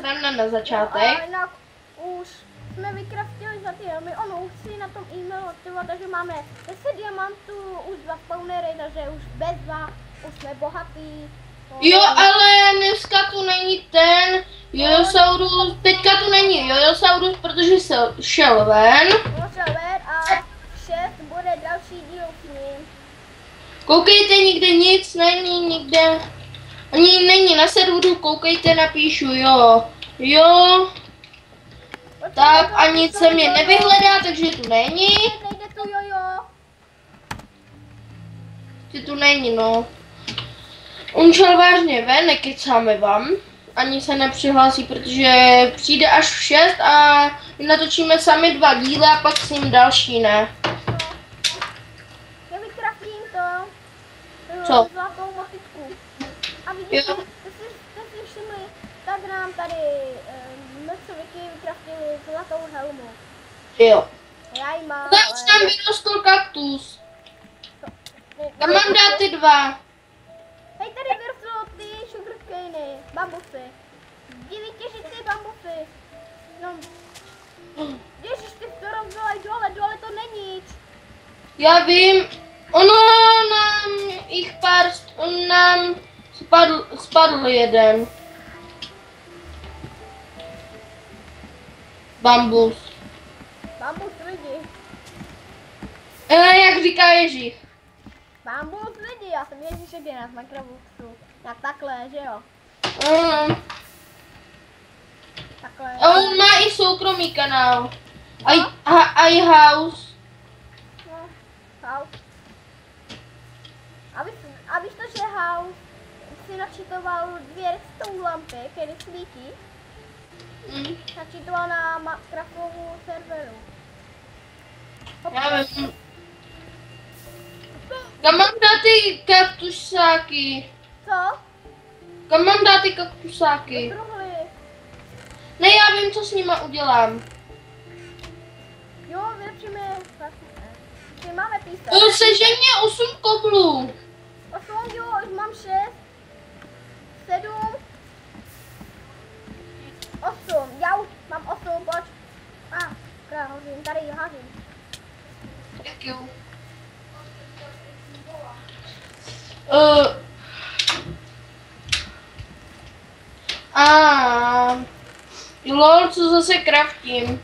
sranda na začátek. No, a jinak už jsme vykraftili za ty helmy, ono už si na tom e-mailu aktivovat, takže máme 10 diamantů, už 2 spawnery, takže už bez 2, už jsme bohatý. Jo, ale dneska tu není ten Jojosaurus, teďka tu není Jojosaurus, protože se šel ven. A 6 bude další díl s ním. Koukejte, nikde nic není, nikde, ani není na serveru, koukejte, napíšu jo, jo. Tak a nic se mě nevyhledá, takže tu není. Nejde tu jojo. Že tu není, no. On šel vážně ven, nekecáme vám. Ani se nepřihlásí, protože přijde až v 6 a my natočíme sami 2 díly a pak s ním další, ne? Já vykraftím to. Co? Zlatou motičku. A vidíte, jste si všimli, tak nám tady mrcoviky vykraftili zlatou helmu. Jo. Já ji mám, Tak už tam vyrostl kaktus. Tam mám dát ty 2. Hej, tady vyrostlo ty sugarcany, bambusy. Divítěžitý bambusy. No. Ježiš, ty to rozdělej dole to není nic. Já vím, ono nám jich pár, on nám spadl jeden. Bambus. Bambus lidi. Jak říká Ježíš. Bambus lidi, já jsem Ježíšek je na Minecraftu. Tak takhle, že jo? Takhle. On má i soukromý kanál. I house. No, house. A víš to, že house si načítoval 2 redstone lampy, které svítí? Načítoval na Minecraftovou serveru. Já vím. Kam mám dát ty kaktusáky? Co? Kam mám dát ty kaktusáky? Truhly. Ne, já vím, co s nima udělám. Jo, vylepšíme. Tady máme písek. Sežeň mě 8 koblů. 8, jo, už mám 6. 7. 8, já už mám 8, pojď. Hořím, tady házím. Děkuju. Lol, co zase kraftím?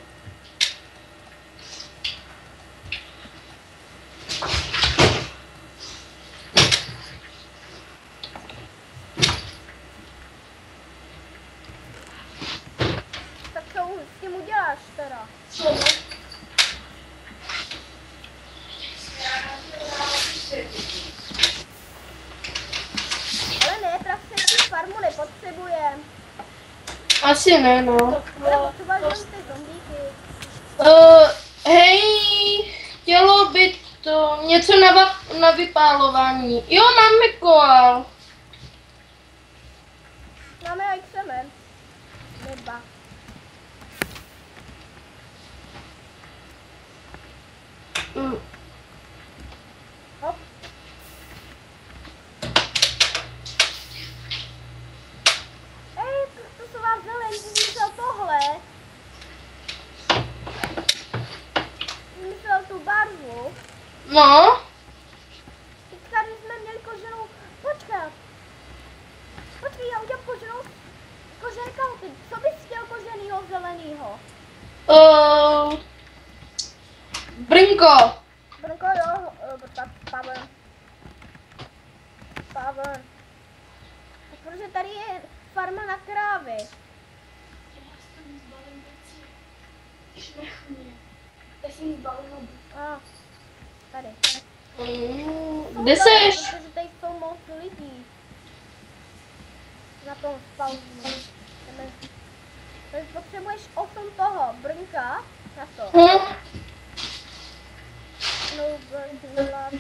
Tak co s tím uděláš teda? Ale ne, prostě farmu nepotřebujeme. Asi ne, no. Třeba jenom ty zombíky. Hej, chtělo by to něco na vypálování. Jo, máme koal. Máme i křemen. Neba. Hop. To jsou vás zelení, myslel tohle. Myslel tu barvu. No. Teď tady jsme měli koženou. Počkat. Počkej, já udělám koženou. Koženka, ty. Co bys chtěl koženýho zelenýho? Brnko. Brnko, jo. Pavel. Protože tady je farma na krávy. Tady. Kde seš? Protože tady jsou moc lidí. Na tom spawnu. Takže potřebuješ 8 toho brnka na to. No, ventilaci.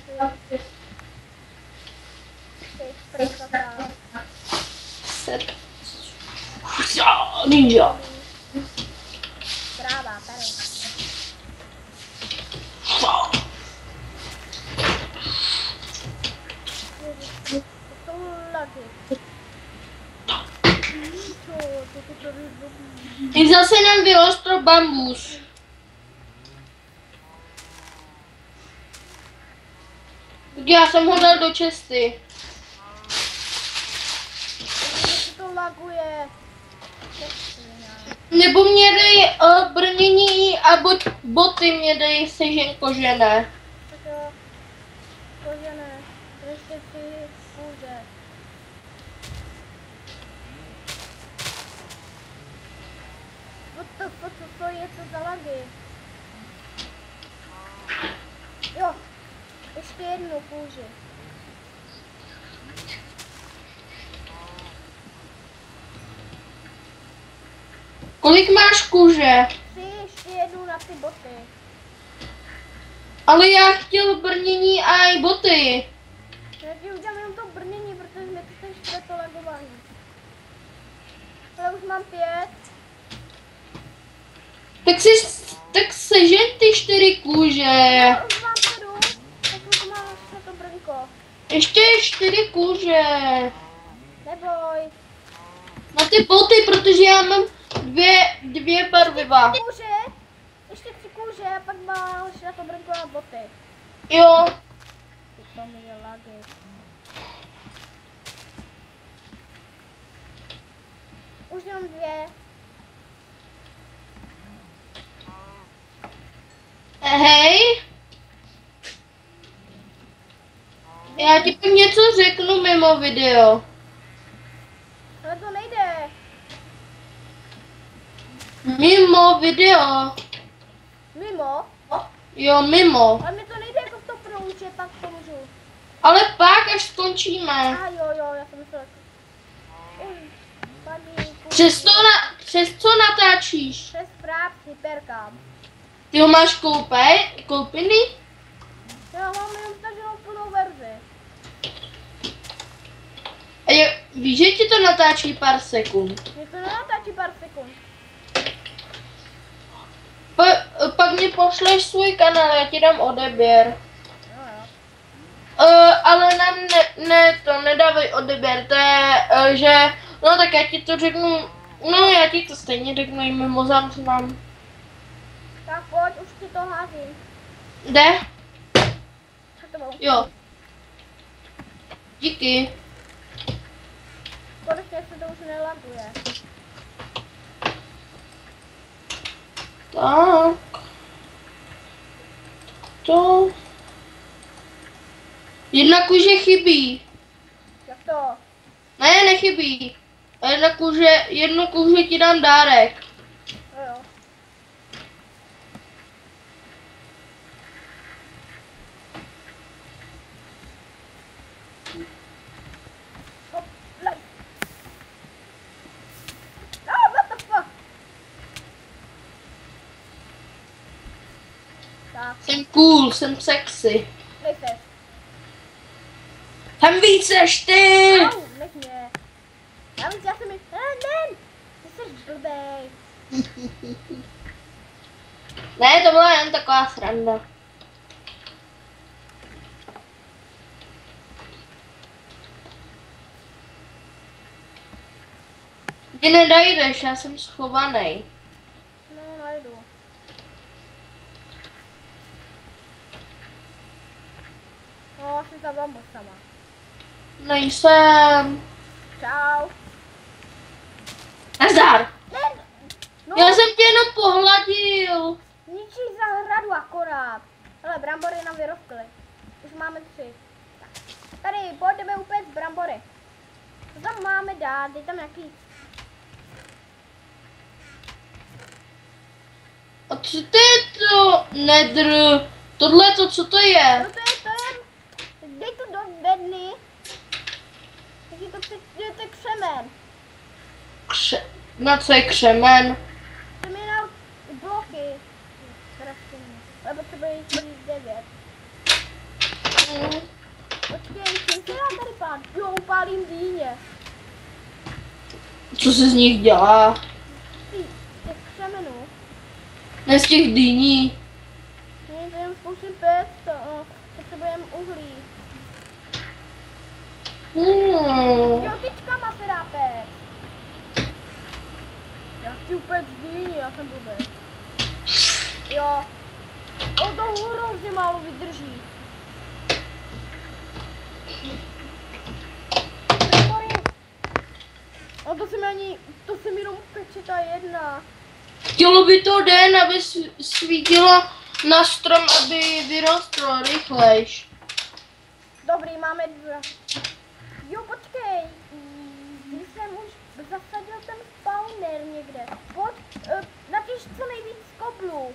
Ninja. Práva, tady. To jsou lagy. Co, ty je to dobrý. I zase nám vyrostl bambus. Tak já jsem ho dal do česty. Se to laguje. Nebo mě dej brnění a boty mě dej sežen kožené. Tak jo. Kožené. Ještě si kůže. Co je to za lagy? Jo. Ještě jednu kůži. Kolik máš kůže? Chci ještě jednu na ty boty. Ale já chtěl brnění a i boty. Já ti udělám jenom to brnění, protože mi to teď to lagování. Ale už mám 5. Tak sežen ty 4 kůže. Já už mám 7, tak už mám na to brnko. Ještě 4 kůže. Neboj. Na ty boty, protože já mám dvě barviva. Kůže, ještě 3 kůže a pak máš na to brnko a boty. Jo. To mi je lagy. Už mám 2. Hej. Já ti pak něco řeknu mimo video. Ale to nejde. Mimo video. Mimo? Jo, mimo. Ale mi to nejde jako to proučet, tak to můžu. Ale pak, až skončíme. A jo, já jsem myslela. Paníku. Přes co natáčíš? Přes fráp hyperkam. Ty ho máš koupený? Já mám jenom staženou plnou verzi. A víš, že ti to natáčí pár sekund? Mě to nenatáčí pár sekund. Pak mi pošleš svůj kanál, já ti dám odeběr. Jo. Ale nám to nedávej odeběr, to je, že, no tak já ti to řeknu, no já ti to stejně řeknu i mimo záznam. Tak pojď, už ti to házím. Jde? Tak to bylo. Jo. Díky. Konečně se to už nelaguje. Tak. To. Jedna kůže chybí. Jak to? Ne, nechybí. A jednu kůži ti dám dárek. Jo. Hop, lej. What the fuck? Tak, Jsem cool, jsem sexy. nejseš. Tam víc než ty! Au, nech mě. Já jsem mi... Ne, ty jsi blbej. Ne, to byla jen taková sranda. Ty nedajdeš, já jsem schovaný. No, najdu. No, asi za bambusama. Nejsem. Čau. Nazdar. Ne, no, Já jsem tě jenom pohladil. ničí zahradu akorát. Hele, brambory nám vyrostly. Už máme 3. Tak. Tady, pojďme upéct brambory. Co tam máme dát? Dej tam nějaký... A co to je to? Nedr. Tohle to, co to je? No to je... Dej to do bedny. Takže to je křemen. Na co je křemen? Chceme na bloky. Ale potřebuje jich 9. Počkej, čím se dá tady pán? Jo, upálím dýně. Co se z nich dělá? Ty, těch křemenů. Ne z těch dýní. Ne, to jen zkouším pec, potřebujeme uhlí. Jo, tyčkama se dá pec. ti úplně zdýní, já jsem blbý. Jo. O to hrozně málo vydrží. A to se mi jenom peče ta jedna. Chtělo by to den, aby svítilo na strom, aby vyrostl rychlejš. Dobrý, máme dva. Jo, počkej. Když jsem už zasadil ten spawner někde. Pojď, natěž co nejvíc koblů.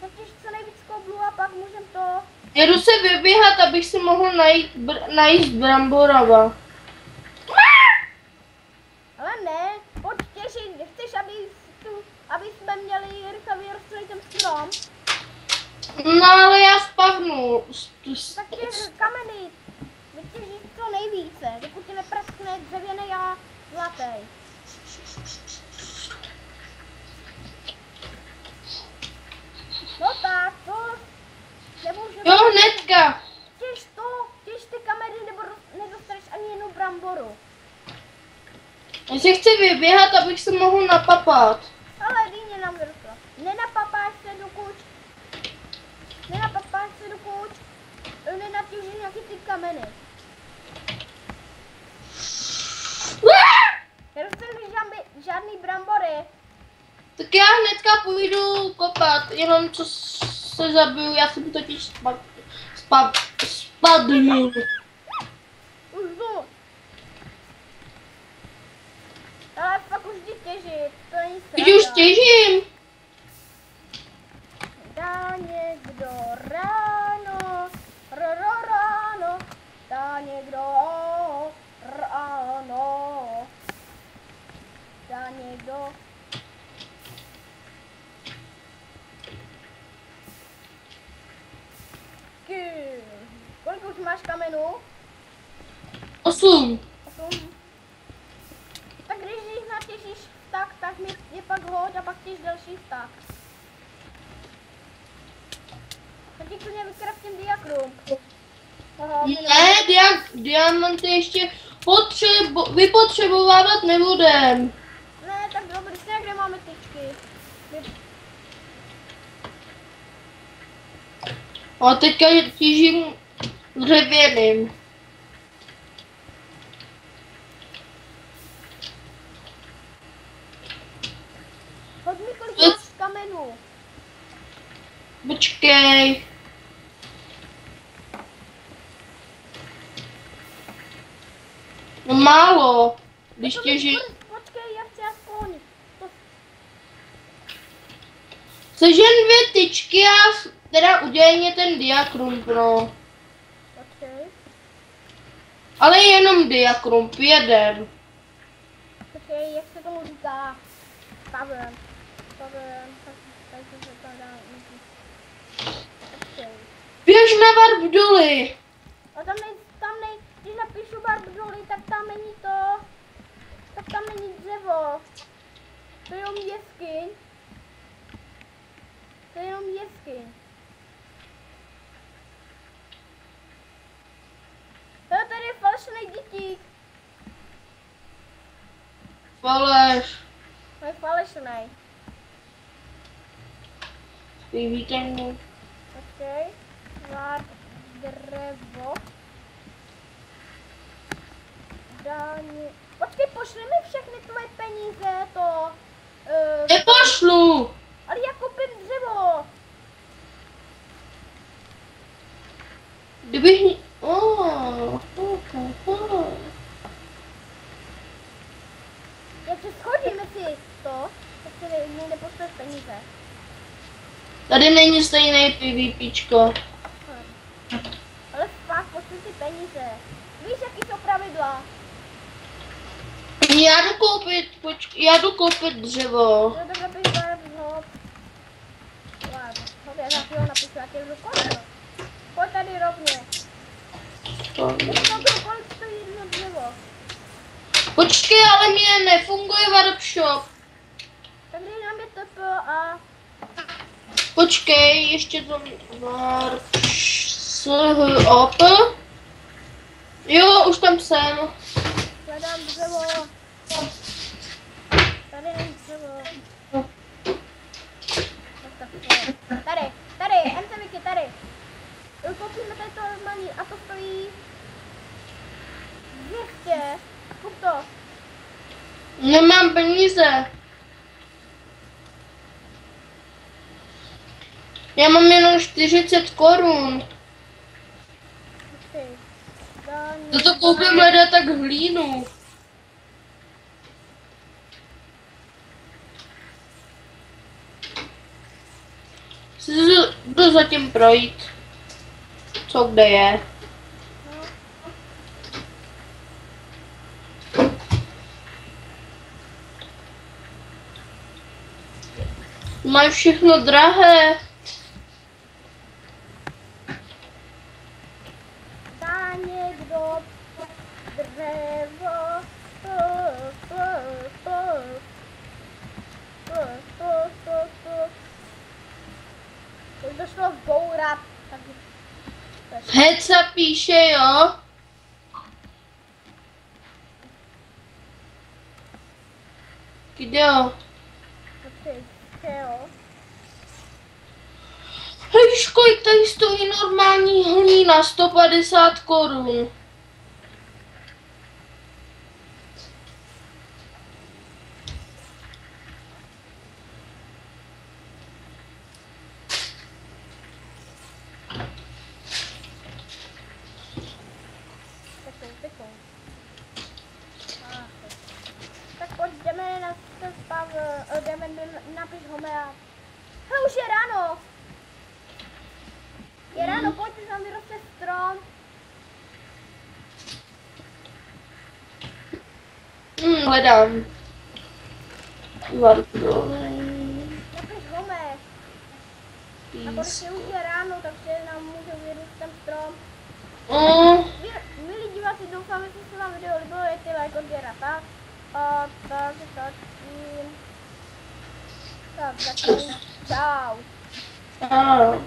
Natěž co nejvíc koblů a pak můžem to... Jedu se vyběhat, abych si mohl najíst bramborava. Ale ne, pojď těžit, chceš, aby jsme měli rychle vyrostli ten strom? No ale já spavnu. Tak těž kameny, vytěžit co nejvíce, dokud ti nepraskne dřevěný a zlatý. No tak, to nemůžeme... Jo, hnedka. Těž ty kamery, nebo nedostaneš ani jednu bramboru. Já se chci vyběhat, abych se mohl napapat. Ale dýně nám vyrostla. Nenapapáš se dokud nenatěžíš nějaký ty kameny. Nedostaneš žádný brambory. Tak já hnedka půjdu kopat, jenom co se zabiju, já jsem totiž spadnu. Už jdu. Ale fakt už jdi těžit, to není sranda. Teď už těžím. Dá někdo ráno, ráno, dá někdo ráno, dá někdo. Kolik už máš kamenů? 8. 8. Tak když jich natěžíš tak mi je pak hoď a pak těž další tak. Tak ti klidně vykraftím diakrum. Ne, diamanty ještě vypotřebovávat nebudem. Ne, tak dobrý, kde máme tyčky. A teďka těžím dřevěným. Hoď mi kolik máš kamenů. Počkej. No málo, když těžím. Počkej, já chci aspoň. Sežen 2 tyčky a teda udělej mě ten diakrum, pro. Počkej. Ale jenom diakrum, 1. Počkej, jak se tomu říká? Pavem. Takže se to dá. Počkej. Běž na warp doly. A tam nej, když napíšu warp doly, tak tam není to. Tak tam není dřevo. To je jenom jeskyň. To je jenom jeskyň. Tady je falešný dítík. Faleš. To je falešný. Víte mě. Počkej. Warp dřevo. Dáně. Počkej, pošli mi všechny tvoje peníze, to... Nepošlu. Ale já koupím dřevo. Kdybych... Jak se shodíme si to, tak si mi nepošleš peníze. Tady není stejný PvPčko. Ale fakt, pošli si peníze. Víš, jaký jsou pravidla? Já jdu koupit dřevo. No takhle bych hop. Ladno, já za chvíli napíšu, jak je dokonce. Pojď tady rovně. Kolik stojí jedno dřevo? Počkej, ale mě nefunguje warp shop. Tak dej nám je TP a... Počkej, ještě to warp shop. Jo, už tam jsem. Hledám dřevo. Tady není dřevo. Tady, MCVky, tady. Koupíme tady to normální a to stojí 200. Kup to. Nemám peníze. Já mám jenom 40 korun. Za to koupím leda tak hlínu. Jdu zatím projít. Co kde je? Mají všechno drahé. Dá někdo dřevo. Už to šlo zbourat. Heca píše, jo? Kde jo? Víš, kolik tady stojí normální hlína? 150 korun. Tak pojď, jdeme napiš Homera. Hele, už je ráno. Je ráno, pojďte, tam vyroste strom. Hledám. Napiš Homer. A protože už je ráno, takže nám může vyrůst ten strom. Milí diváci, doufám, že se vám video líbilo, jestli like, odběr a tak. A takže tak zatím. Čau. Čau.